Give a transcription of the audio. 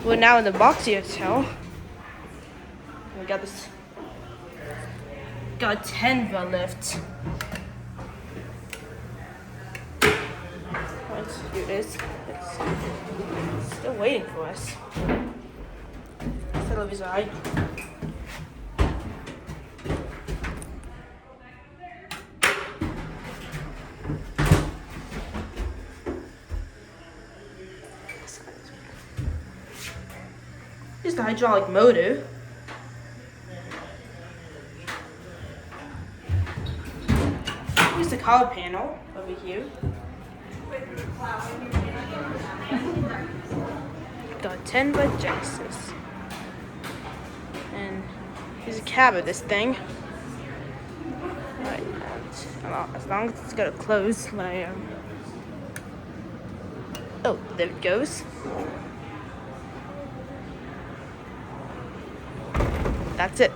We're now in the Moxy hotel. We got this. Got a 10-bell lift. Let's do this. It's still waiting for us. Still his eye. Here's the hydraulic motor. Here's the collar panel over here. Gartava Genesis. And here's a cab of this thing. Right, as long as it's gonna close my oh, there it goes. That's it.